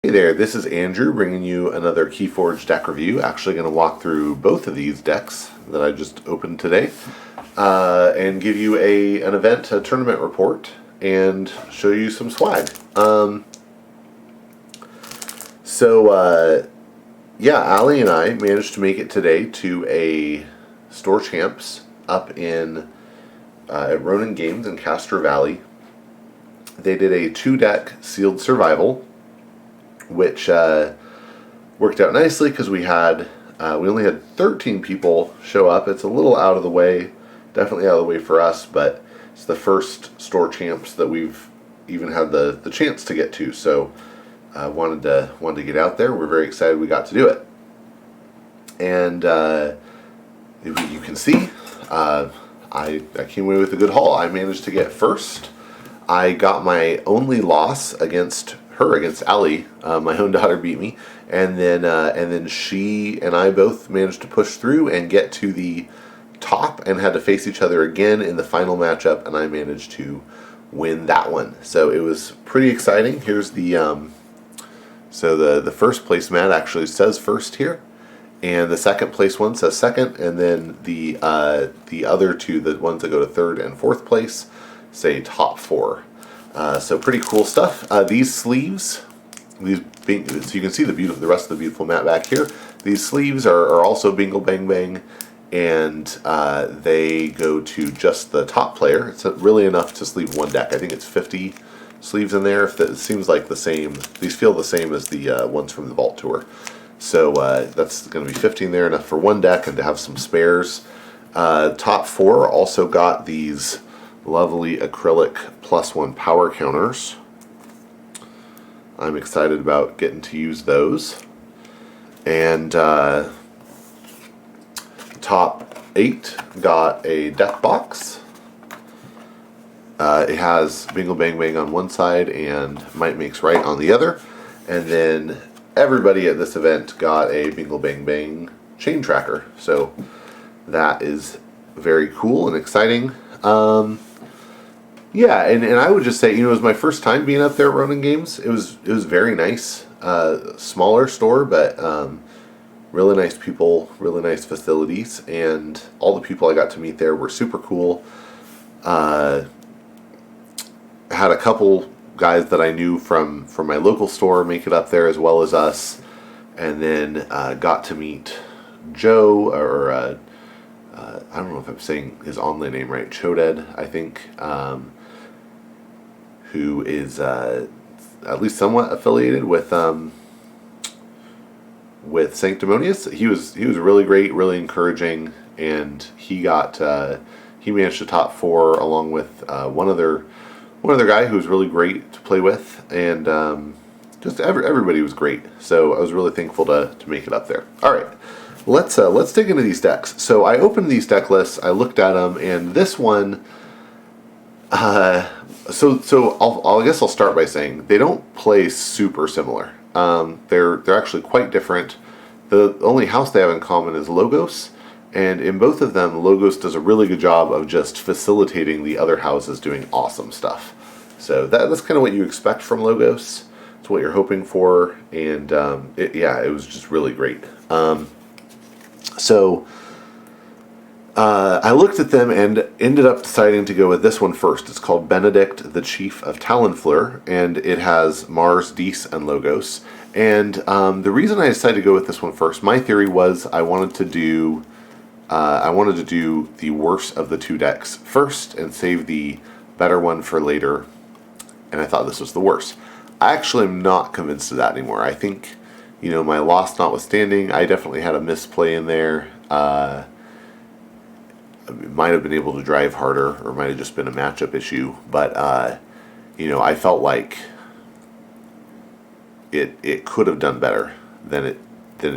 Hey there, this is Andrew bringing you another Keyforge deck review. Actually going to walk through both of these decks that I just opened today and give you an event, a tournament report, and show you some swag. Yeah, Allie and I managed to make it today to a Store Champs up in at Ronin Games in Castro Valley. They did a 2-deck sealed survival, which worked out nicely because we only had 13 people show up. It's a little out of the way, definitely out of the way for us, but it's the first Store Champs that we've even had the chance to get to. So wanted to get out there. We're very excited we got to do it. And you can see I came away with a good haul. I managed to get first. I got my only loss against Allie. My own daughter beat me, and then she and I both managed to push through and get to the top, and had to face each other again in the final matchup, and I managed to win that one. So it was pretty exciting. Here's the the first place mat actually says first here, and the second place one says second, and then the other two, the ones that go to third and fourth place, say top four. So pretty cool stuff. These sleeves, so you can see the rest of the beautiful mat back here. These sleeves are also Bingo Bang Bang, and they go to just the top player. It's really enough to sleeve one deck. I think it's 50 sleeves in there. It seems like the same. These feel the same as the ones from the Vault Tour. So that's going to be 15 there, enough for one deck and to have some spares. Top four also got these lovely acrylic +1 power counters. I'm excited about getting to use those. And top 8 got a deck box. It has Bingo Bang Bang on one side and Might Makes Right on the other. And then everybody at this event got a Bingo Bang Bang chain tracker. So that is very cool and exciting. Yeah, and I would just say, it was my first time being up there at Ronin Games. It was very nice. Smaller store, but really nice people, really nice facilities, and all the people I got to meet there were super cool. Had a couple guys that I knew from my local store make it up there as well as us, and then got to meet Joe, or I don't know if I'm saying his online name right, Choded, I think, who is at least somewhat affiliated with Sanctimonious. He was really great, really encouraging, and he managed to top 4 along with one other guy who was really great to play with, and just everybody was great. So I was really thankful to make it up there. All right. Let's dig into these decks. So I opened these deck lists, I looked at them, and this one, I guess I'll start by saying they don't play super similar. They're actually quite different. The only house they have in common is Logos, and in both of them, Logos does a really good job of just facilitating the other houses doing awesome stuff. So that's kind of what you expect from Logos. It's what you're hoping for, and it was just really great. I looked at them and ended up deciding to go with this one first. It's called Benedict, the Chief of Talonfleur, and it has Mars, Dees, and Logos. And the reason I decided to go with this one first, my theory was I wanted to do the worst of the two decks first and save the better one for later. And I thought this was the worst. I actually am not convinced of that anymore. I think, my loss notwithstanding, I definitely had a misplay in there. Might have been able to drive harder, or might have just been a matchup issue. But I felt like it could have done better than it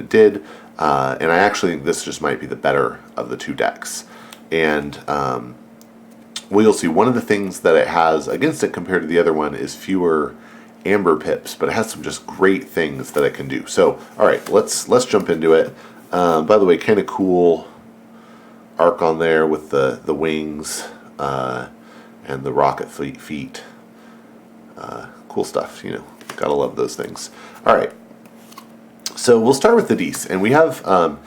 did, and I actually think this just might be the better of the two decks. And you'll see one of the things that it has against it compared to the other one is fewer amber pips, but it has some just great things that it can do. So, all right, let's jump into it. By the way, kind of cool arc on there with the wings and the rocket feet. Cool stuff, Gotta love those things. All right. So we'll start with the Dees, and we have a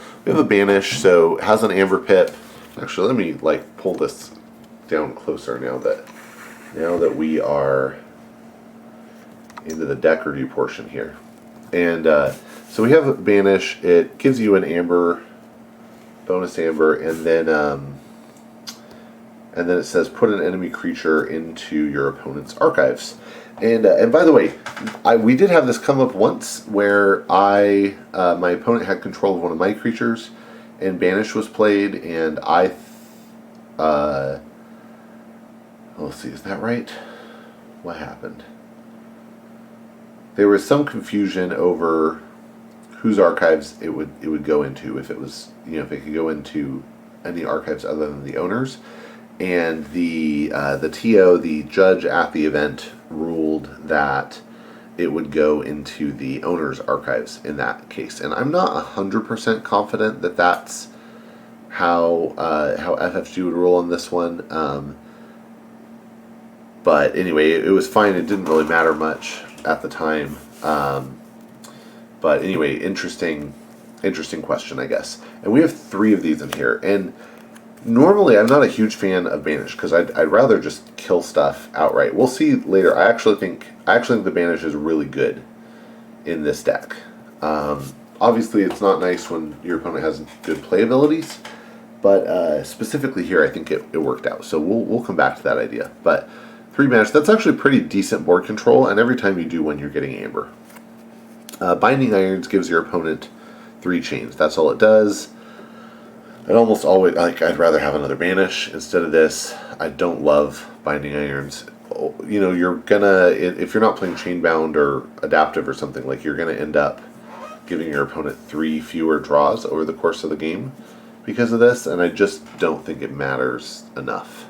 Banish, so it has an Amber Pip. Actually, let me like pull this down closer now that we are into the deck review portion here. And so we have a Banish. It gives you an Amber, bonus Amber, and then it says put an enemy creature into your opponent's archives. And by the way, we did have this come up once where my opponent had control of one of my creatures, and Banish was played, and let's see, is that right? What happened? There was some confusion over whose archives it would go into, if it was, if it could go into any archives other than the owner's. And the TO, the judge at the event, ruled that it would go into the owner's archives in that case. And I'm not 100% confident that that's how FFG would rule on this one. But anyway, it was fine. It didn't really matter much at the time. But anyway, interesting question, I guess. And we have 3 of these in here. And normally, I'm not a huge fan of Banish because I'd rather just kill stuff outright. We'll see later. I actually think the Banish is really good in this deck. Obviously, it's not nice when your opponent has good play abilities, but specifically here, I think it worked out. So we'll come back to that idea. But 3 Banish, that's actually pretty decent board control, and every time you do one, you're getting Amber. Binding Irons gives your opponent 3 chains. That's all it does. I'd almost always, I'd rather have another Banish instead of this. I don't love Binding Irons. You're gonna, if you're not playing Chainbound or Adaptive or something, you're gonna end up giving your opponent 3 fewer draws over the course of the game because of this, and I just don't think it matters enough.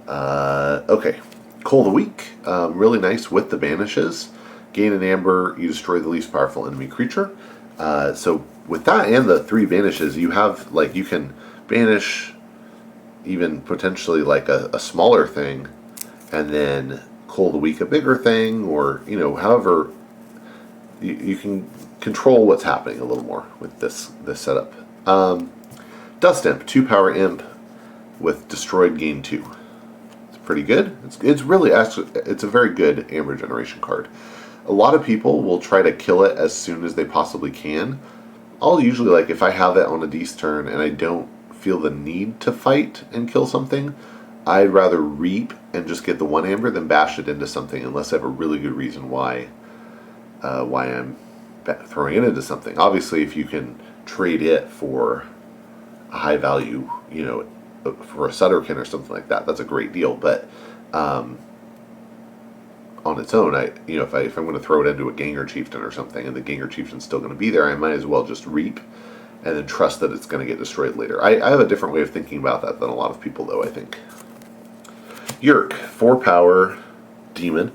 Okay, Coal of the Week, really nice with the Banishes. Gain an Amber, you destroy the least powerful enemy creature. So with that and the 3 Banishes, you have, you can banish even potentially a smaller thing, and then Coal of the Week a bigger thing, or, however, you can control what's happening a little more with this setup. Dust Imp, 2 power imp with destroyed gain 2. It's pretty good. It's really, actually, it's a very good Amber generation card. A lot of people will try to kill it as soon as they possibly can. I'll usually, if I have it on a D's turn and I don't feel the need to fight and kill something, I'd rather reap and just get the 1 Amber than bash it into something, unless I have a really good reason why I'm throwing it into something. Obviously, if you can trade it for a high value, for a Sutterkin or something like that, that's a great deal. But on its own, if I'm going to throw it into a Ganger Chieftain or something, and the Ganger Chieftain's still going to be there, I might as well just reap and then trust that it's going to get destroyed later. I have a different way of thinking about that than a lot of people, though, I think. Yerk, 4 power demon,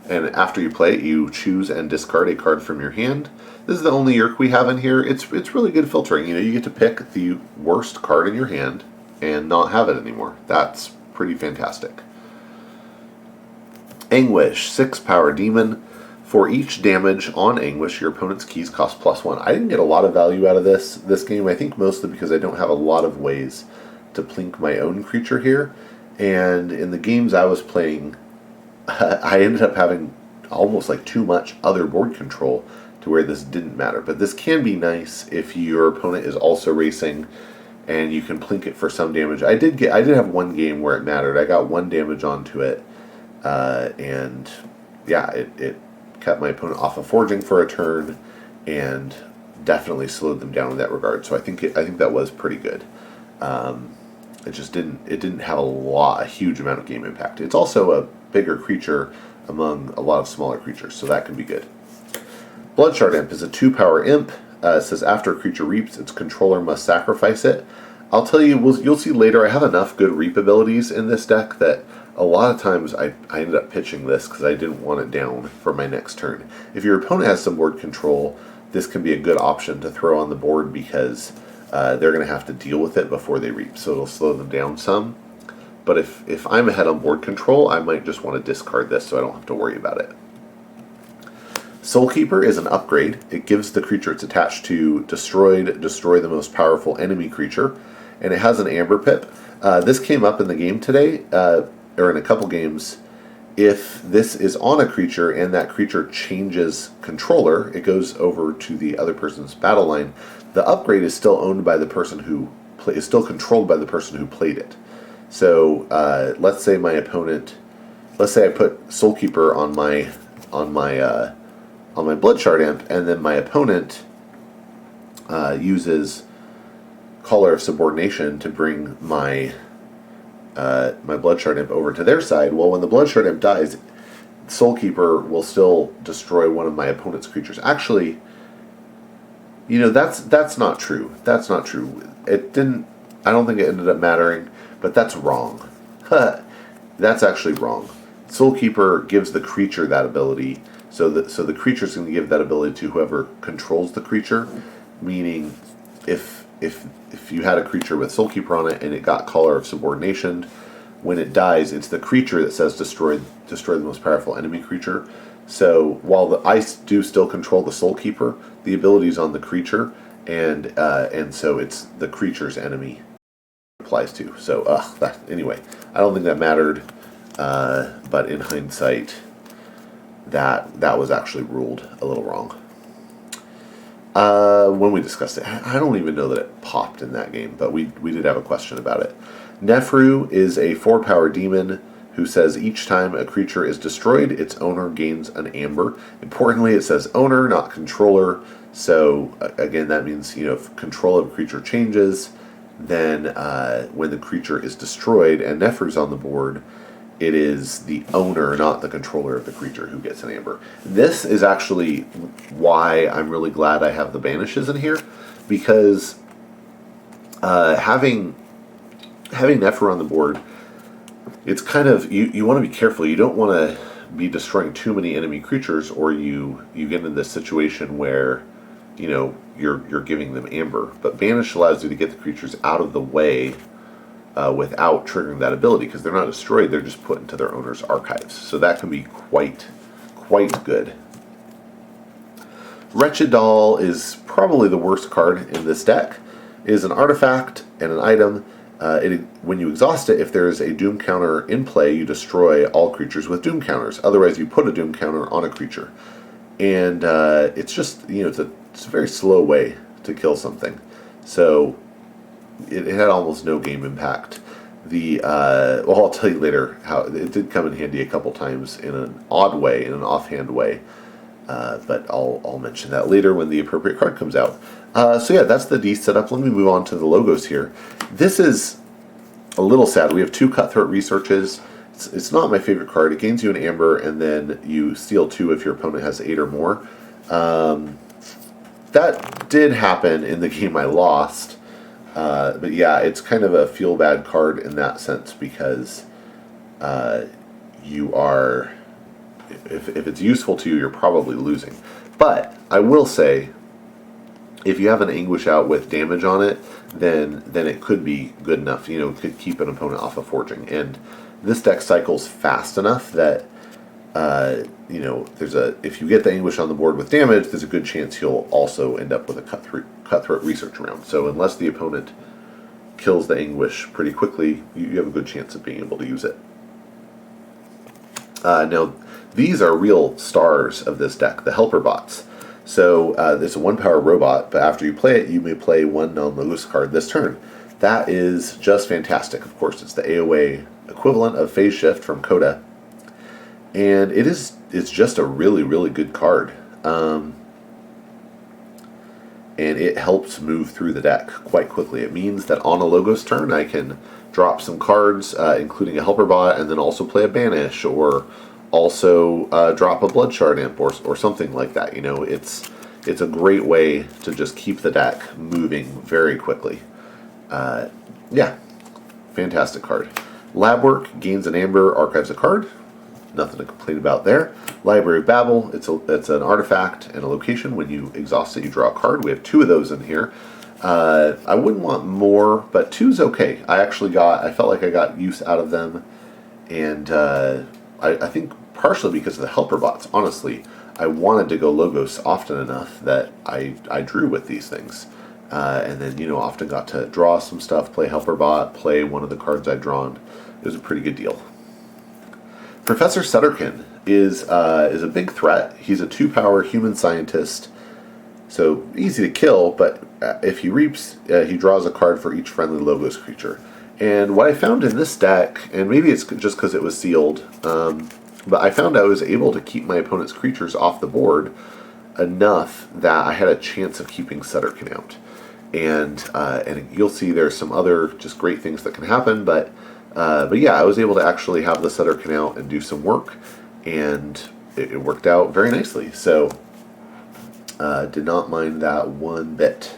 and after you play it, you choose and discard a card from your hand. This is the only Yerk we have in here. It's really good filtering. You get to pick the worst card in your hand and not have it anymore. That's pretty fantastic. Anguish, 6 power demon. For each damage on Anguish, your opponent's keys cost +1. I didn't get a lot of value out of this game, I think mostly because I don't have a lot of ways to plink my own creature here. And in the games I was playing, I ended up having almost too much other board control to where this didn't matter. But this can be nice if your opponent is also racing and you can plink it for some damage. I did have one game where it mattered. I got 1 damage onto it. And yeah, it kept my opponent off of forging for a turn, and definitely slowed them down in that regard. So I think that was pretty good. It just didn't have a huge amount of game impact. It's also a bigger creature among a lot of smaller creatures, so that can be good. Bloodshard Imp is a 2 power imp. It says after a creature reaps, its controller must sacrifice it. I'll tell you, you'll see later, I have enough good reap abilities in this deck that a lot of times I ended up pitching this because I didn't want it down for my next turn. If your opponent has some board control, this can be a good option to throw on the board because they're going to have to deal with it before they reap, so it'll slow them down some. But if I'm ahead on board control, I might just want to discard this so I don't have to worry about it. Soulkeeper is an upgrade. It gives the creature it's attached to destroy the most powerful enemy creature, and it has an amber pip. This came up in the game today, or in a couple games. If this is on a creature and that creature changes controller, it goes over to the other person's battle line. The upgrade is still owned by the person who is still controlled by the person who played it. So let's say my opponent, let's say I put Soulkeeper on my Bloodshard Imp, and then my opponent uses Collar of Subordination to bring my Bloodshard Imp over to their side. Well, when the Bloodshard Imp dies, Soulkeeper will still destroy one of my opponent's creatures. Actually, that's not true. That's not true. It didn't. I don't think it ended up mattering, but that's wrong. That's actually wrong. Soulkeeper gives the creature that ability, so the creature's going to give that ability to whoever controls the creature. Meaning, if you had a creature with Soulkeeper on it and it got Collar of Subordination, when it dies, it's the creature that says destroy the most powerful enemy creature. So while the ice do still control the Soulkeeper, the ability is on the creature, and so it's the creature's enemy it applies to. So anyway, I don't think that mattered, but in hindsight, that was actually ruled a little wrong. When we discussed it, I don't even know that it popped in that game, but we did have a question about it. Nefru is a 4-power demon who says each time a creature is destroyed, its owner gains an amber. Importantly, it says owner, not controller. So again, that means if control of a creature changes, then when the creature is destroyed and Nefru's on the board, it is the owner, not the controller of the creature, who gets an amber. This is actually why I'm really glad I have the banishes in here, because having Nefer on the board, it's kind of, you want to be careful. You don't want to be destroying too many enemy creatures, or you get into this situation where you're giving them amber. But banish allows you to get the creatures out of the way without triggering that ability, because they're not destroyed, they're just put into their owner's archives. So that can be quite good. Wretched Doll is probably the worst card in this deck. It is an artifact and an item. When you exhaust it, if there is a Doom counter in play, you destroy all creatures with Doom counters. Otherwise, you put a Doom counter on a creature. And it's just, it's a very slow way to kill something. So it had almost no game impact. I'll tell you later how it did come in handy a couple times in an odd way, in an offhand way. But I'll mention that later when the appropriate card comes out. So yeah, that's the D setup. Let me move on to the logos here. This is a little sad. We have 2 Cutthroat Researches. It's not my favorite card. It gains you an amber, and then you steal 2 if your opponent has 8 or more. That did happen in the game I lost. But yeah, it's kind of a feel-bad card in that sense, because you are... If it's useful to you, you're probably losing. But I will say, if you have an Anguish out with damage on it, then it could be good enough. It could keep an opponent off of forging. And this deck cycles fast enough that if you get the Anguish on the board with damage, there's a good chance you'll also end up with a Cutthroat Research round. So unless the opponent kills the Anguish pretty quickly, you have a good chance of being able to use it. Now, these are real stars of this deck, the Helper Bots. So it's a 1-power robot, but after you play it, you may play 1 non-logos card this turn. That is just fantastic. Of course, it's the AOA equivalent of Phase Shift from Coda. And it's just a really, really good card. And it helps move through the deck quite quickly. It means that on a Logos turn, I can drop some cards, including a Helper Bot, and then also play a Banish, or also drop a Bloodshard Imp, or something like that. It's a great way to just keep the deck moving very quickly. Yeah, fantastic card. Lab Work gains an amber, archives a card. Nothing to complain about there. Library of Babel, it's an artifact and a location. When you exhaust it, you draw a card. We have 2 of those in here. I wouldn't want more, but 2's okay. I felt like I got use out of them, and I think partially because of the Helper Bots. Honestly, I wanted to go Logos often enough that I drew with these things. And then, often got to draw some stuff, play Helper Bot, play one of the cards I'd drawn. It was a pretty good deal. Professor Sutterkin is a big threat. He's a 2-power human scientist, so easy to kill, but if he reaps, he draws a card for each friendly Logos creature. And what I found in this deck, and maybe it's just because it was sealed, but I found I was able to keep my opponent's creatures off the board enough that I had a chance of keeping Sutterkin out. And you'll see there's some other just great things that can happen, but yeah, I was able to actually have the Sutterkin out and do some work, and it worked out very nicely. So did not mind that one bit.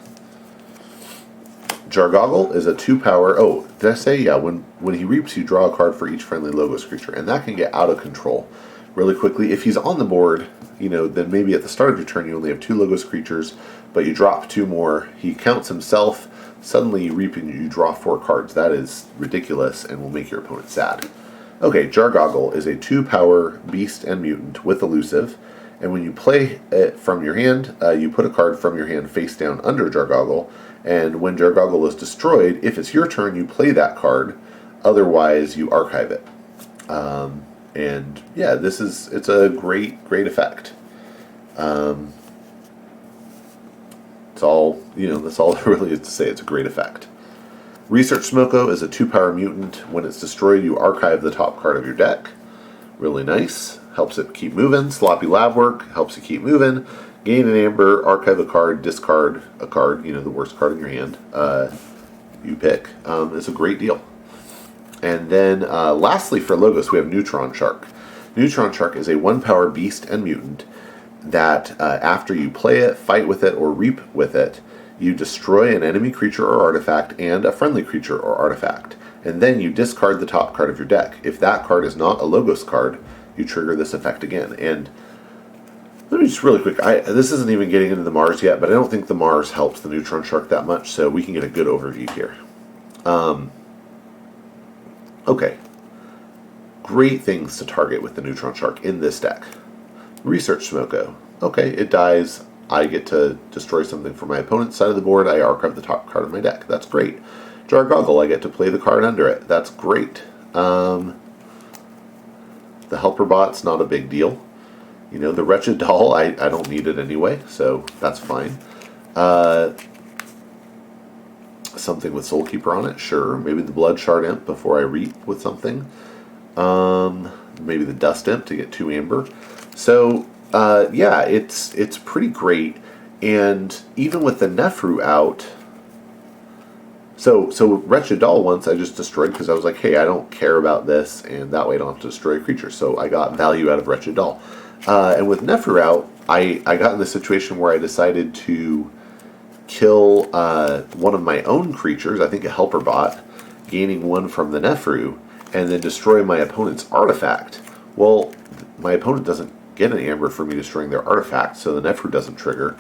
Jargoggle is a 2-power. Oh, did I say? Yeah, when he reaps, you draw a card for each friendly Logos creature, and that can get out of control really quickly. If he's on the board, then maybe at the start of your turn you only have 2 Logos creatures, but you drop 2 more. He counts himself. Suddenly you reap and you draw 4 cards. That is ridiculous and will make your opponent sad. Okay, Jargoggle is a 2-power beast and mutant with elusive, and when you play it from your hand, you put a card from your hand face down under Jargoggle, and when Jargoggle is destroyed, if it's your turn, you play that card. Otherwise, you archive it. And yeah, it's a great effect. That's all there really is to say. It's a great effect. Research Smoko is a 2-power mutant. When it's destroyed, you archive the top card of your deck. Really nice. Helps it keep moving. Sloppy lab work. Helps it keep moving. Gain an amber, archive a card, discard a card, the worst card in your hand. You pick. It's a great deal. And then lastly for Logos, we have Neutron Shark. Neutron Shark is a 1-power beast and mutant that after you play it, fight with it, or reap with it, you destroy an enemy creature or artifact and a friendly creature or artifact. And then you discard the top card of your deck. If that card is not a Logos card, you trigger this effect again. And let me just really quick, this isn't even getting into the Mars yet, but I don't think the Mars helps the Neutron Shark that much, so we can get a good overview here. Okay. Great things to target with the Neutron Shark in this deck. Research Smoko. Okay, it dies. I get to destroy something from my opponent's side of the board. I archive the top card of my deck. That's great. Jargoggle, I get to play the card under it. That's great. The Helper Bot's not a big deal. The Wretched Doll, I don't need it anyway, so that's fine. Something with Soulkeeper on it, sure. Maybe the Blood Shard Imp before I reap with something. Maybe the Dust Imp to get 2 amber. So, yeah, it's pretty great. And even with the Nefru out, so Wretched Doll once I just destroyed because I was like, hey, I don't care about this, and that way I don't have to destroy a creature. So I got value out of Wretched Doll. And with Nefru out, I got in the situation where I decided to kill one of my own creatures, I think a Helper Bot, gaining 1 from the Nefru, and then destroy my opponent's artifact. Well, my opponent doesn't get an amber for me destroying their artifact, so the Nefru doesn't trigger.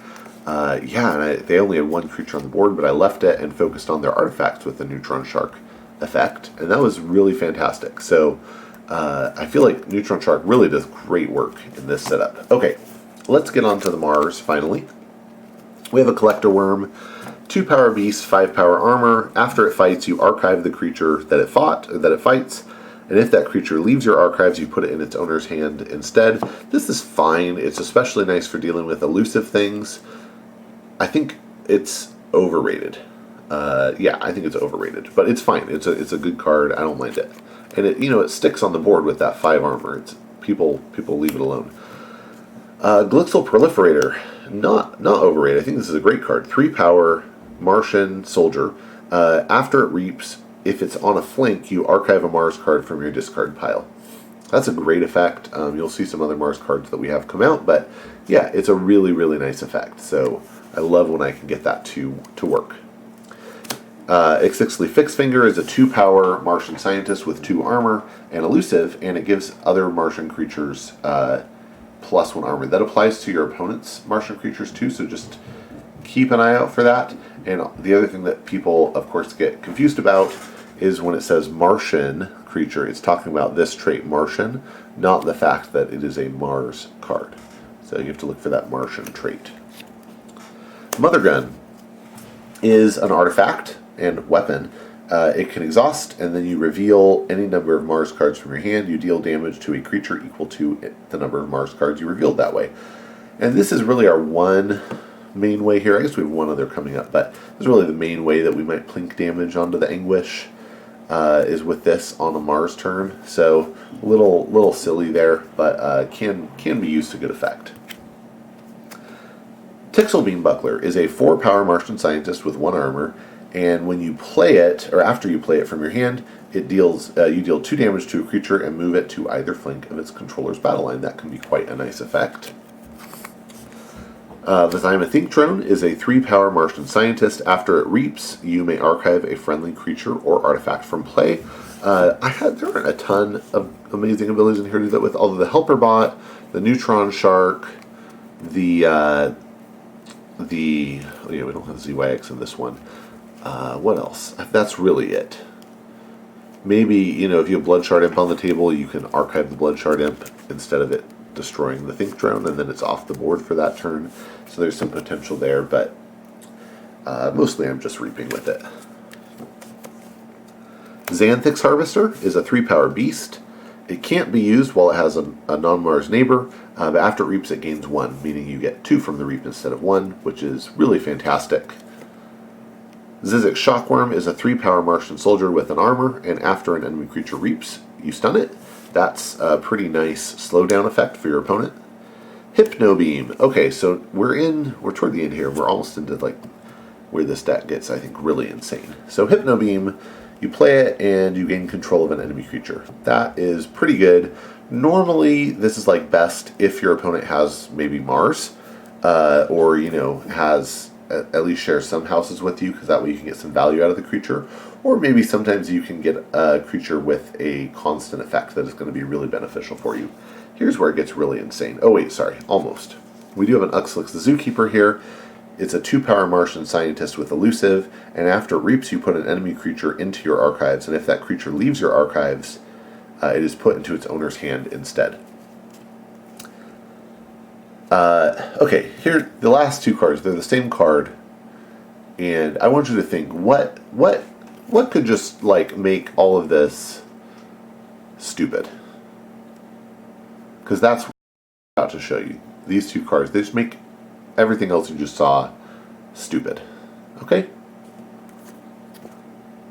They only had 1 creature on the board, but I left it and focused on their artifacts with the Neutron Shark effect, and that was really fantastic. So I feel like Neutron Shark really does great work in this setup. Okay, let's get on to the Mars finally. We have a Collector Worm, 2-power beast, 5-power armor. After it fights, you archive the creature that it fights, and if that creature leaves your archives, you put it in its owner's hand instead. This is fine. It's especially nice for dealing with elusive things. I think it's overrated. Yeah, I think it's overrated, but it's fine. It's a good card. I don't mind it, and it sticks on the board with that 5 armor. It's people leave it alone. Glixel Proliferator, not overrated. I think this is a great card. 3-power Martian soldier. After it reaps, if it's on a flank, you archive a Mars card from your discard pile. That's a great effect. You'll see some other Mars cards that we have come out, but yeah, it's a really, really nice effect. So I love when I can get that to work. Ixixli Fixfinger is a 2-power Martian scientist with 2 armor and elusive, and it gives other Martian creatures +1 armor. That applies to your opponent's Martian creatures too, so just keep an eye out for that. And the other thing that people, of course, get confused about is when it says Martian creature, it's talking about this trait Martian, not the fact that it is a Mars card. So you have to look for that Martian trait. Mother Gun is an artifact and weapon. It can exhaust, and then you reveal any number of Mars cards from your hand. You deal damage to a creature equal to the number of Mars cards you revealed that way. And this is really our one main way here. I guess we have one other coming up, but this is really the main way that we might plink damage onto the Anguish, is with this on a Mars turn. So a little silly there, but can be used to good effect. Tixel Beambuckler is a 4-power Martian scientist with 1 armor, and when you play it, or after you play it from your hand, it deals you deal 2 damage to a creature and move it to either flank of its controller's battle line. That can be quite a nice effect. The Thyma Think Drone is a 3-power Martian scientist. After it reaps, you may archive a friendly creature or artifact from play. There aren't a ton of amazing abilities in here to do that with, although the Helper Bot, the Neutron Shark, we don't have ZYX in this one. What else? That's really it. Maybe, if you have Blood Shard Imp on the table, you can archive the Blood Shard Imp instead of it destroying the Think Drone, and then it's off the board for that turn. So there's some potential there, but mostly I'm just reaping with it. Xanthix Harvester is a 3-power beast. It can't be used while it has a non-Mars neighbor, but after it reaps it gains 1, meaning you get 2 from the reap instead of 1, which is really fantastic. Zizix Shockworm is a 3-power Martian soldier with an armor, and after an enemy creature reaps, you stun it. That's a pretty nice slowdown effect for your opponent. Hypnobeam. Okay, so we're toward the end here. We're almost into where this deck gets, I think, really insane. So Hypnobeam, you play it and you gain control of an enemy creature. That is pretty good. Normally, this is best if your opponent has maybe Mars, or has at least share some houses with you, because that way you can get some value out of the creature. Or maybe sometimes you can get a creature with a constant effect that is going to be really beneficial for you. Here's where it gets really insane. Oh wait, sorry, almost. We do have an Uxlix the Zookeeper here. It's a 2-power Martian scientist with elusive, and after it reaps, you put an enemy creature into your archives, and if that creature leaves your archives, it is put into its owner's hand instead. Okay, here the last 2 cards. They're the same card, and I want you to think what could just make all of this stupid? Because that's what I'm about to show you. These 2 cards, they just make everything else you just saw stupid. Okay?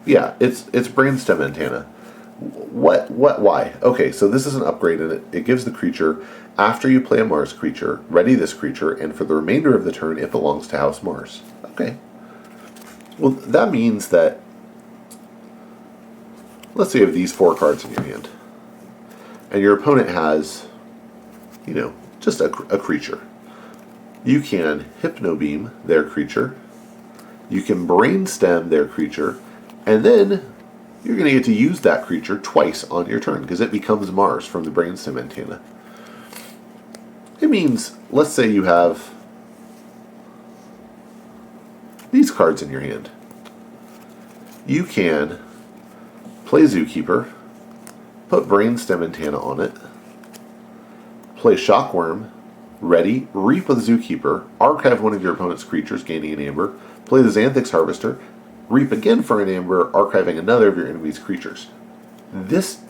Yeah, it's Brainstem Antenna. Why? Okay, so this is an upgrade, and it gives the creature, after you play a Mars creature, ready this creature, and for the remainder of the turn, it belongs to House Mars. Okay. Well, that means that, let's say you have these 4 cards in your hand, and your opponent has, just a creature. You can Hypnobeam their creature, you can Brainstem their creature, and then you're going to get to use that creature twice on your turn, because it becomes Mars from the Brainstem Antenna. It means, let's say you have these cards in your hand. You can play Zookeeper, put Brainstem Antenna on it, play Shockworm, ready, reap with Zookeeper, archive one of your opponent's creatures, gaining an amber, play the Xanthix Harvester, reap again for an amber, archiving another of your enemy's creatures. This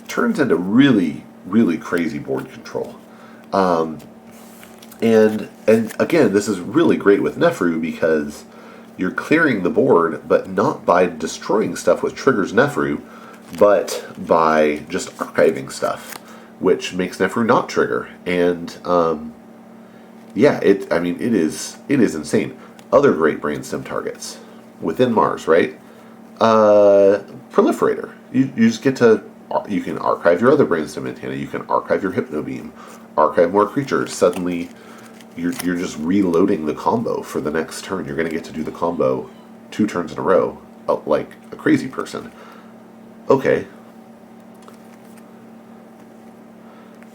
turns into really, really crazy board control. And again, this is really great with Nefru because you're clearing the board, but not by destroying stuff which triggers Nefru, but by just archiving stuff, which makes Nefru not trigger. And it is insane. Other great Brainstem targets within Mars, right? Proliferator. You just get to, you can archive your other Brainstem Antenna, you can archive your Hypnobeam, archive more creatures. Suddenly, you're just reloading the combo for the next turn. You're going to get to do the combo 2 turns in a row, like a crazy person. Okay.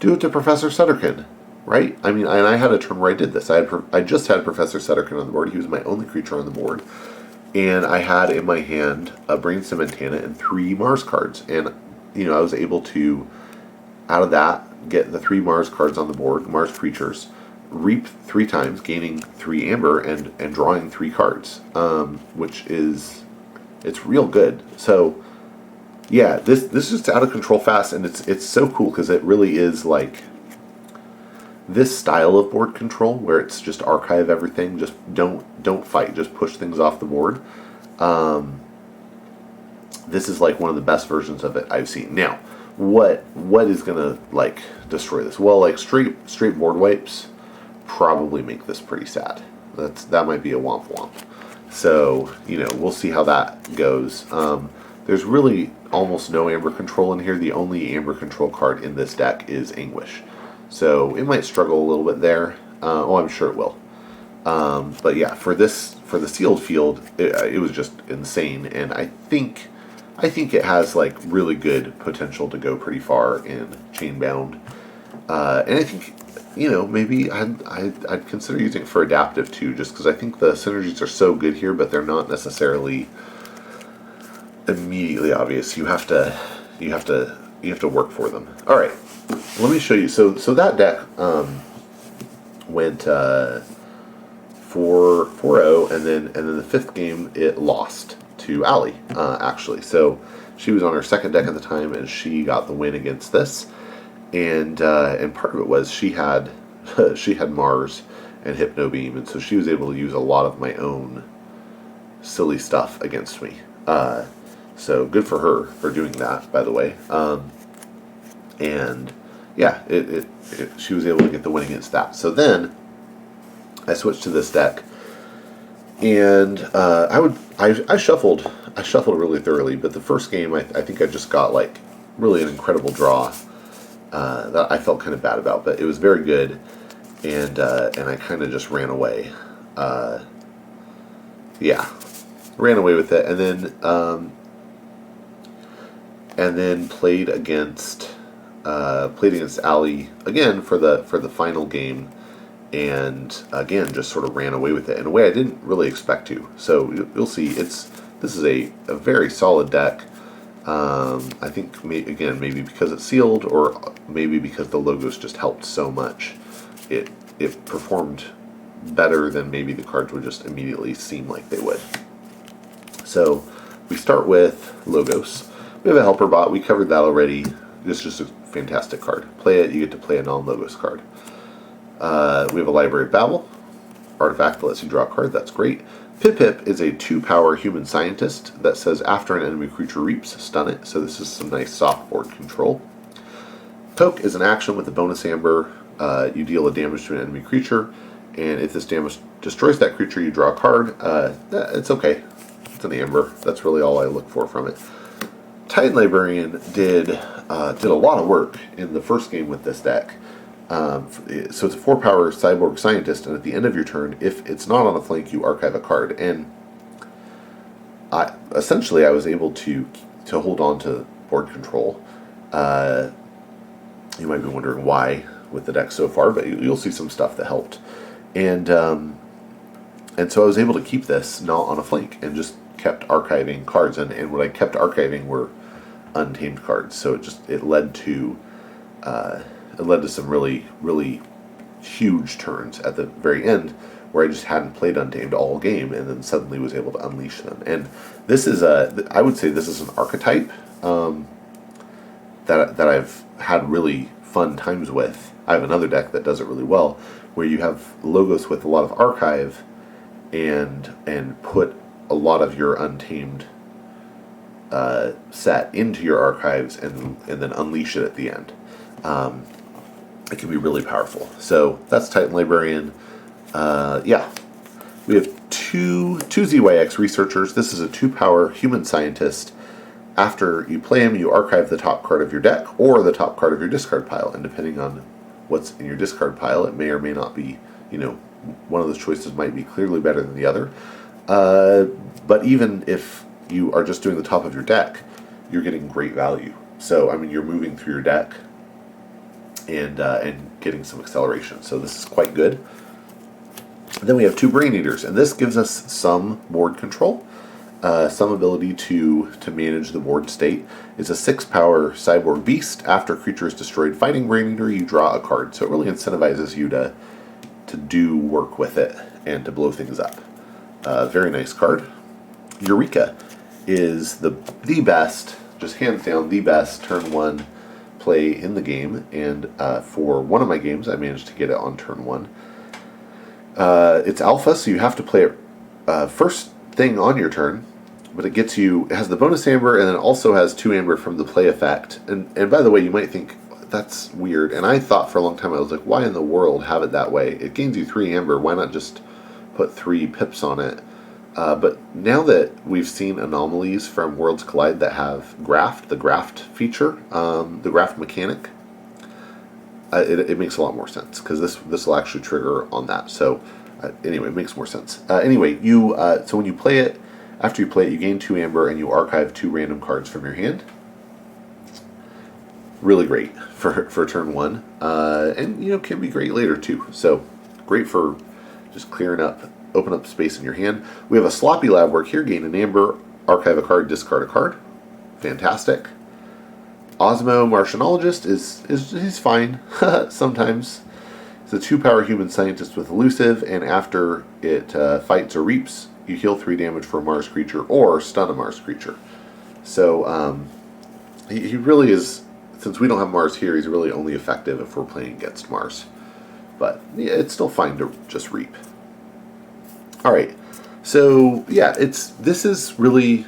Do it to Professor Sutterkin, right? And I had a turn where I did this. I just had Professor Sutterkin on the board. He was my only creature on the board. And I had in my hand a Brainstem Antenna and 3 Mars cards. And, I was able to, out of that, get the 3 Mars cards on the board, Mars creatures, reap 3 times, gaining 3 amber, and drawing 3 cards, which is, it's real good. So yeah, this is just out of control fast, and it's so cool because it really is like this style of board control where it's just archive everything, just don't fight, just push things off the board. This is like one of the best versions of it I've seen. Now, what is gonna like destroy this? Well, like straight board wipes probably make this pretty sad. That might be a womp womp. So, we'll see how that goes. There's really almost no amber control in here. The only amber control card in this deck is Anguish. So it might struggle a little bit there. I'm sure it will. But yeah, for the sealed field, it was just insane, and I think it has like really good potential to go pretty far in Chainbound. And I think maybe I'd consider using it for adaptive too, just because I think the synergies are so good here, but they're not necessarily immediately obvious. You have to work for them. All right, let me show you. So that deck went 4-0, and then the 5th game it lost to Allie, actually. So she was on her 2nd deck at the time, and she got the win against this. And part of it was she had Mars and Hypno Beam, and so she was able to use a lot of my own silly stuff against me. So good for her for doing that, by the way. And yeah, she was able to get the win against that. So then I switched to this deck, and I shuffled really thoroughly. But the first game, I think I just got like really an incredible draw that I felt kind of bad about, but it was very good, and I kind of just ran away. Ran away with it, and then played against Allie again for the final game, and again just sort of ran away with it in a way I didn't really expect to. So you'll see, this is a very solid deck. I think maybe because it's sealed, or maybe because the logos just helped so much, it performed better than maybe the cards would just immediately seem like they would. So we start with logos. We have a helper bot. We covered that already. This is just a fantastic card. Play it, you get to play a non-logos card. We have a Library of Babel. Artifact that lets you draw a card. That's great. Pip is a 2-power human scientist that says after an enemy creature reaps, stun it. So this is some nice soft board control. Poke is an action with a bonus amber. You deal a damage to an enemy creature, and if this damage destroys that creature, you draw a card. It's okay. It's an amber. That's really all I look for from it. Titan Librarian did a lot of work in the first game with this deck. So it's a 4-power cyborg scientist, and at the end of your turn, if it's not on a flank, you archive a card. And I was able to hold on to board control. You might be wondering why with the deck so far, but you'll see some stuff that helped. And so I was able to keep this not on a flank and just kept archiving cards. And what I kept archiving were untamed cards. So it led to some really, really huge turns at the very end where I just hadn't played Untamed all game, and then suddenly was able to unleash them. And this is I would say this is an archetype that I've had really fun times with. I have another deck that does it really well, where you have logos with a lot of archive, and put a lot of your Untamed set into your archives, and then unleash it at the end. It can be really powerful. So that's Titan Librarian. We have two ZYX researchers. This is a 2-power human scientist. After you play him, you archive the top card of your deck or the top card of your discard pile, and depending on what's in your discard pile, it may or may not be, one of those choices might be clearly better than the other. But even if you are just doing the top of your deck, you're getting great value. So, you're moving through your deck and getting some acceleration. So this is quite good. Then we have 2 Brain Eaters, and this gives us some board control, some ability to manage the board state. It's a 6-power cyborg beast. After a creature is destroyed fighting Brain Eater, you draw a card. So it really incentivizes you to to do work with it and to blow things up. Very nice card. Eureka is the best, just hands down the best turn 1 play in the game, and for one of my games I managed to get it on turn 1. It's alpha, so you have to play it first thing on your turn, but it has the bonus amber, and then also has 2 amber from the play effect. And by the way, you might think that's weird, and I thought for a long time, I was like, why in the world have it that way? It gains you 3 amber, why not just put 3 pips on it? But now that we've seen anomalies from Worlds Collide that have the graft feature, the graft mechanic, it makes a lot more sense, because this will actually trigger on that. So anyway, it makes more sense. Anyway, so when you play it, after you play it, you gain 2 amber and you archive 2 random cards from your hand. Really great for turn 1, and can be great later too. So great for just open up space in your hand. We have a sloppy lab work here. Gain an amber, archive a card, discard a card. Fantastic. Osmo Martianologist he's fine sometimes. It's a 2-power human scientist with elusive, and after it fights or reaps, you heal 3 damage for a Mars creature or stun a Mars creature. So he really is, since we don't have Mars here, he's really only effective if we're playing against Mars. But yeah, it's still fine to just reap. All right, so yeah, this is really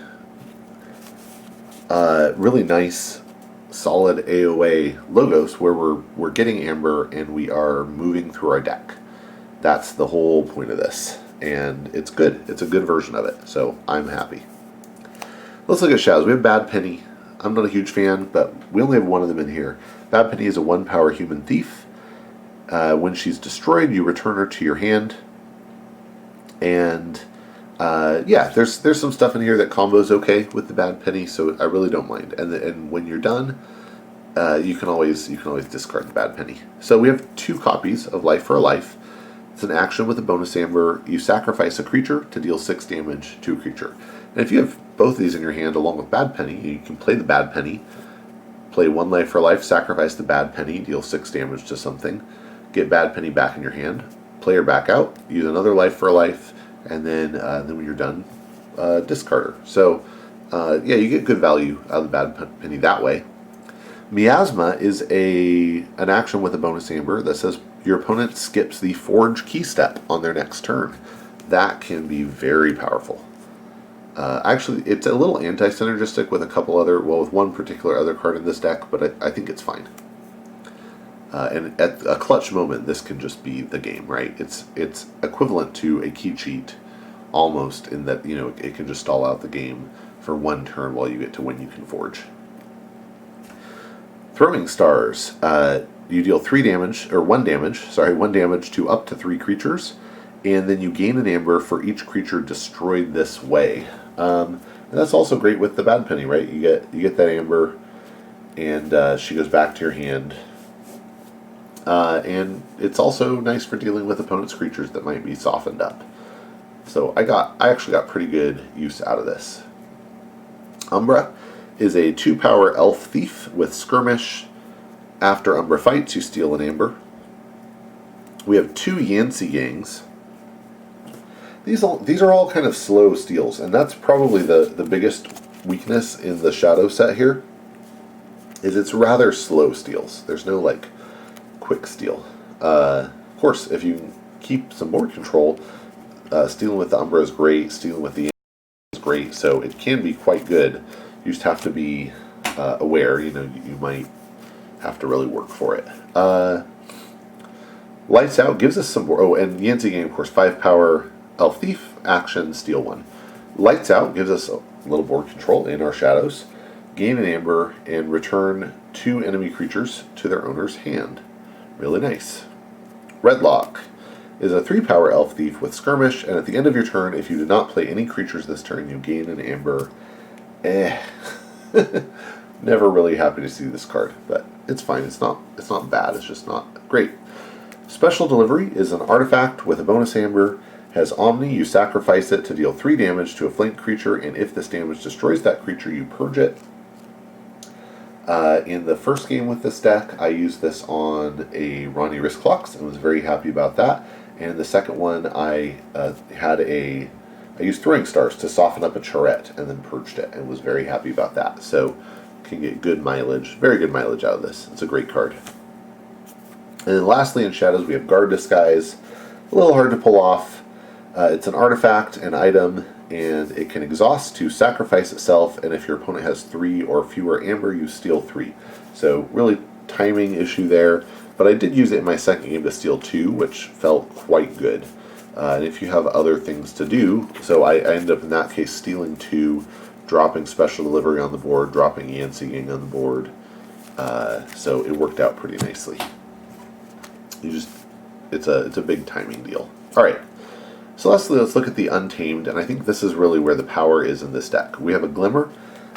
really nice, solid AOA logos where we're getting amber and we are moving through our deck. That's the whole point of this, and it's good. It's a good version of it, so I'm happy. Let's look at shadows. We have Bad Penny. I'm not a huge fan, but we only have one of them in here. Bad Penny is a 1-power human thief. When she's destroyed, you return her to your hand. And yeah, there's some stuff in here that combos okay with the Bad Penny, so I really don't mind. And when you're done, you can always discard the Bad Penny. So we have 2 copies of Life for a Life. It's an action with a bonus amber. You sacrifice a creature to deal 6 damage to a creature. And if you have both of these in your hand along with Bad Penny, you can play the Bad Penny, play 1 Life for Life, sacrifice the Bad Penny, deal 6 damage to something, get Bad Penny back in your hand, play her back out, use another Life for a Life, and then when you're done, discard her. So yeah, you get good value out of the Bad Penny that way. Miasma is an action with a bonus amber that says your opponent skips the Forge key step on their next turn. That can be very powerful. Actually, it's a little anti-synergistic with with one particular other card in this deck, but I think it's fine. And at a clutch moment, this can just be the game, right? It's equivalent to a key cheat, almost, in that it can just stall out the game for 1 turn while you get to when you can forge. Throwing Stars, you deal 1 damage to up to 3 creatures, and then you gain an amber for each creature destroyed this way. And that's also great with the Bad Penny, right? You get that amber, and she goes back to your hand. And it's also nice for dealing with opponent's creatures that might be softened up. So I actually got pretty good use out of this. Umbra is a 2-power elf thief with skirmish. After Umbra fights, you steal an amber. We have 2 Yancey gangs. These are all kind of slow steals, and that's probably the biggest weakness in the Shadow set here, is it's rather slow steals. There's no quick steal. Of course, if you keep some board control, stealing with the Umbra is great, stealing with the Yancey is great, so it can be quite good. You just have to be aware, you might have to really work for it. Lights Out gives us some more. Oh, and Yancey game, of course, 5-power Elf Thief, action, steal 1. Lights Out gives us a little board control in our shadows. Gain an amber and return 2 enemy creatures to their owner's hand. Really nice. Redlock is a 3-power Elf Thief with skirmish, and at the end of your turn, if you do not play any creatures this turn, you gain an amber. Never really happy to see this card, but it's fine. It's not bad. It's just not great. Special Delivery is an artifact with a bonus amber. Has Omni. You sacrifice it to deal 3 damage to a flanked creature, and if this damage destroys that creature, you purge it. In the first game with this deck, I used this on a Ronnie Wristclocks and was very happy about that. and the second one I used throwing stars to soften up a charrette and then purged it, and was very happy about that. So can get good mileage, very good mileage out of this. It's a great card. And then lastly in Shadows we have Guard Disguise. A little hard to pull off. It's an artifact, an item, and it can exhaust to sacrifice itself, and if your opponent has 3 or fewer amber, you steal 3. So really timing issue there, but I did use it in my second game to steal 2, which felt quite good. And if you have other things to do, so I ended up in that case stealing 2, dropping Special Delivery on the board, dropping Yancey Gang on the board, so it worked out pretty nicely. It's a big timing deal. All right. So lastly, let's look at the Untamed, and I think this is really where the power is in this deck. We have a Glimmer.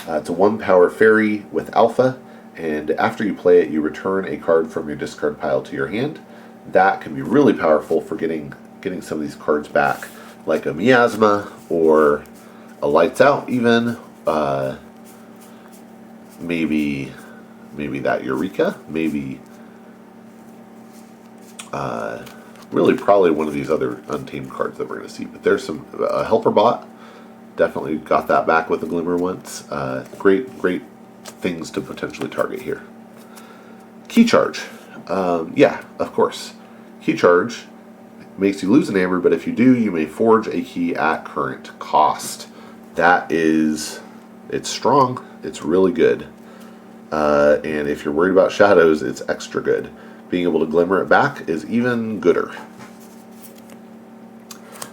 It's a 1-power fairy with alpha, and after you play it, you return a card from your discard pile to your hand. That can be really powerful for getting some of these cards back, like a Miasma or a Lights Out even. Maybe that Eureka. Maybe really probably one of these other Untamed cards that we're going to see. But there's some Helper Bot. Definitely got that back with the Glimmer once. Great things to potentially target here. Key Charge. Yeah, of course. Key Charge makes you lose an amber, but if you do, you may forge a key at current cost. It's strong. It's really good. And if you're worried about shadows, it's extra good. Being able to glimmer it back is even gooder.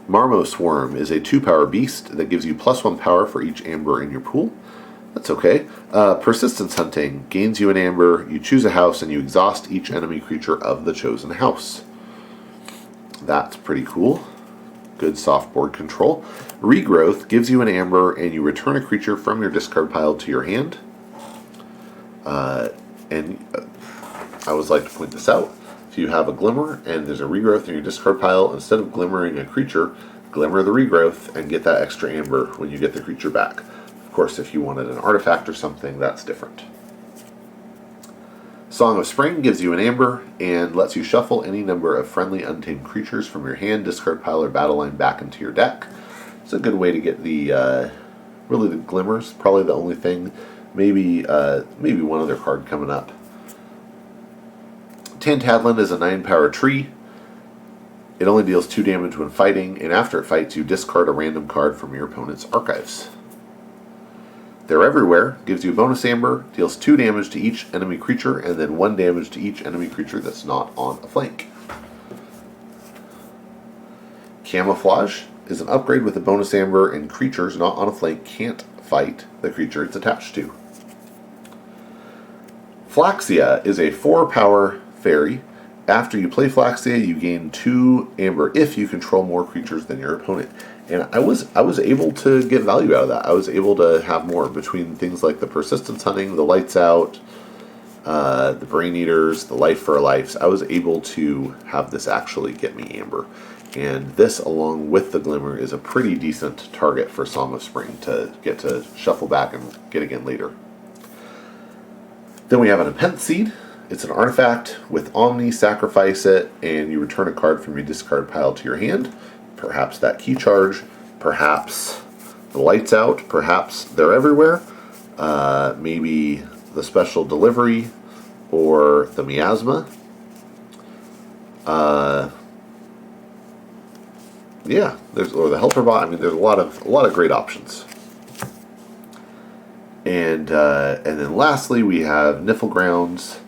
Marmo Swarm is a 2-power beast that gives you +1 power for each amber in your pool. That's okay. Persistence Hunting gains you an amber, you choose a house, and you exhaust each enemy creature of the chosen house. That's pretty cool. Good soft board control. Regrowth gives you an amber, and you return a creature from your discard pile to your hand. I always like to point this out. If you have a Glimmer and there's a Regrowth in your discard pile, instead of glimmering a creature, glimmer the Regrowth and get that extra amber when you get the creature back. Of course, if you wanted an artifact or something, that's different. Song of Spring gives you an amber and lets you shuffle any number of friendly untamed creatures from your hand, discard pile, or battle line back into your deck. It's a good way to get the glimmers. Probably the only thing. Maybe one other card coming up. Tantadlin is a 9-power tree. It only deals 2 damage when fighting, and after it fights, you discard a random card from your opponent's archives. They're Everywhere gives you a bonus amber, deals 2 damage to each enemy creature, and then 1 damage to each enemy creature that's not on a flank. Camouflage is an upgrade with a bonus amber, and creatures not on a flank can't fight the creature it's attached to. Flaxia is a 4-power fairy. After you play Flaxia, you gain 2 amber if you control more creatures than your opponent. And I was able to get value out of that. I was able to have more between things like the Persistence Hunting, the Lights Out, the Brain Eaters, the Life for a Life. I was able to have this actually get me amber. And this, along with the Glimmer, is a pretty decent target for Song of Spring to get to shuffle back and get again later. Then we have an Impent Seed. It's an artifact with Omni, sacrifice it, and you return a card from your discard pile to your hand. Perhaps that Key Charge, perhaps the Lights Out, perhaps They're Everywhere, maybe the Special Delivery, or the Miasma. Or the Helper Bot. I mean, there's a lot of great options. And then lastly, we have Niflgrounds,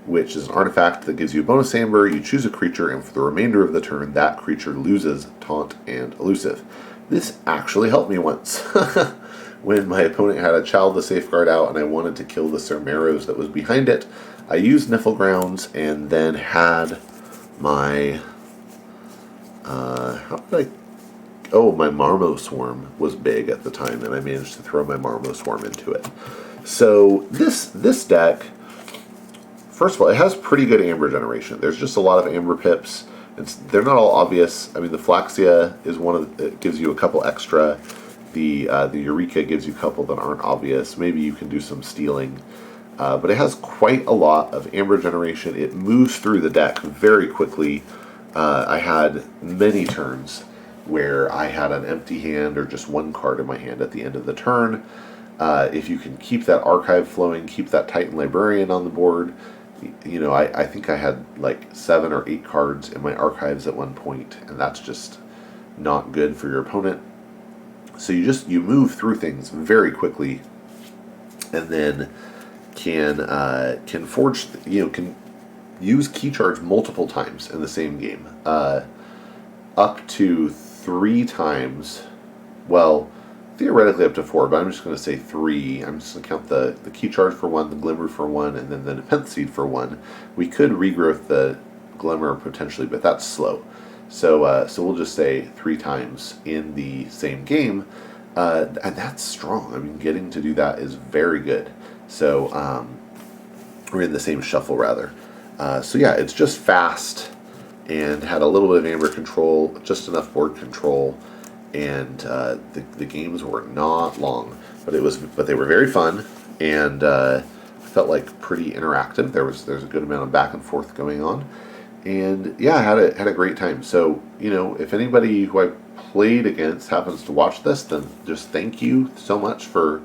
which is an artifact that gives you a bonus amber. You choose a creature, and for the remainder of the turn, that creature loses Taunt and Elusive. This actually helped me once. When my opponent had a Child the Safeguard out and I wanted to kill the Cermeros that was behind it, I used Niflgrounds and then had my... my Marmo Swarm was big at the time, and I managed to throw my Marmo Swarm into it. So this deck, first of all, it has pretty good amber generation. There's just a lot of amber pips. They're not all obvious. I mean, the Flaxia is it gives you a couple extra. The Eureka gives you a couple that aren't obvious. Maybe you can do some stealing. But it has quite a lot of amber generation. It moves through the deck very quickly. I had many turns where I had an empty hand or just one card in my hand at the end of the turn. If you can keep that archive flowing, keep that Titan Librarian on the board. I think I had like 7 or 8 cards in my archives at one point, and that's just not good for your opponent. So you move through things very quickly, and then can forge, can use key charge multiple times in the same game, up to 3 times. Well, theoretically up to 4, but I'm just going to say 3. I'm just going to count the key charge for 1, the glimmer for 1, and then the Nepenthe Seed for 1. We could regrowth the glimmer potentially, but that's slow. So we'll just say 3 times in the same game, and that's strong. I mean, getting to do that is very good. So, or in the same shuffle rather. So yeah, it's just fast and had a little bit of amber control, just enough board control, and the games were not long, but they were very fun, and felt like pretty interactive. There's a good amount of back and forth going on, and yeah, I had a great time. So if anybody who I played against happens to watch this, then just thank you so much for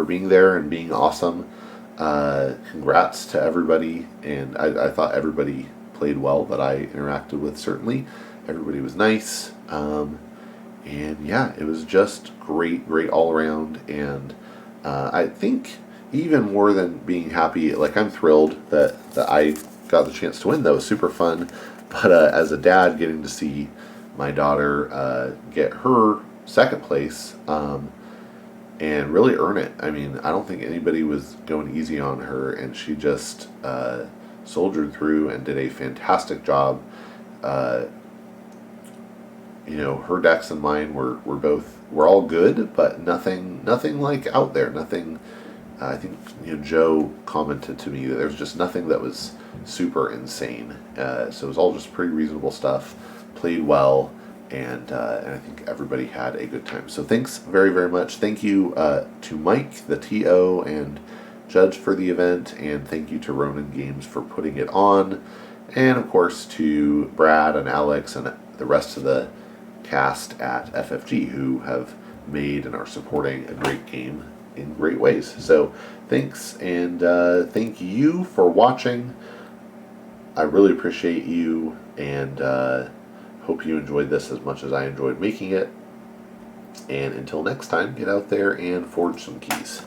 being there and being awesome. Congrats to everybody, and I thought everybody played well that I interacted with. Certainly, everybody was nice. And yeah, it was just great all around. And I think even more than being happy, like I'm thrilled that I got the chance to win. That was super fun. But as a dad, getting to see my daughter get her second place and really earn it. I mean, I don't think anybody was going easy on her, and she just soldiered through and did a fantastic job. Her decks and mine were all good, but nothing like out there. Nothing. I think Joe commented to me that there was just nothing that was super insane. So it was all just pretty reasonable stuff. Played well, and I think everybody had a good time. So thanks very much. Thank you to Mike, the TO and judge for the event, and thank you to Ronin Games for putting it on, and of course to Brad and Alex and the rest of the cast at FFG who have made and are supporting a great game in great ways. So thanks, and thank you for watching. I really appreciate you, and hope you enjoyed this as much as I enjoyed making it. And until next time, get out there and forge some keys.